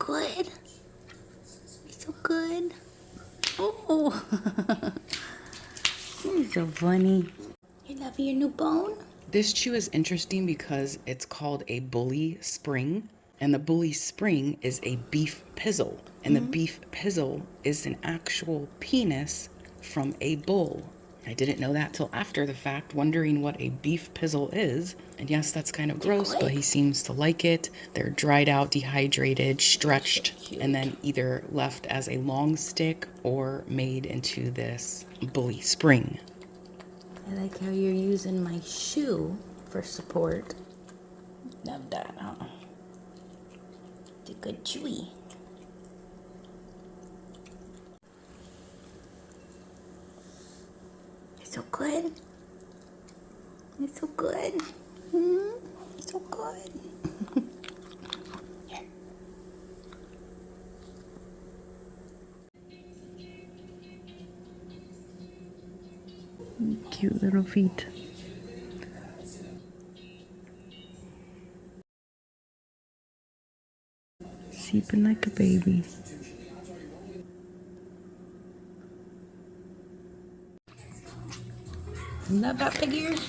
good? He's so good. Oh, he's so funny. You love your new bone? This chew is interesting because it's called a bully spring, and the bully spring is a beef pizzle, and the beef pizzle is an actual penis from a bull. I didn't know that till after the fact, wondering what a beef pizzle is. And yes, that's kind of gross, but he seems to like it. They're dried out, dehydrated, stretched, and then either left as a long stick or made into this bully spring. I like how you're using my shoe for support. Love that, huh? It's a good chewy. It's so good. It's so good. It's so good. Here. Cute little feet. Sleeping like a baby. Love that pig ears.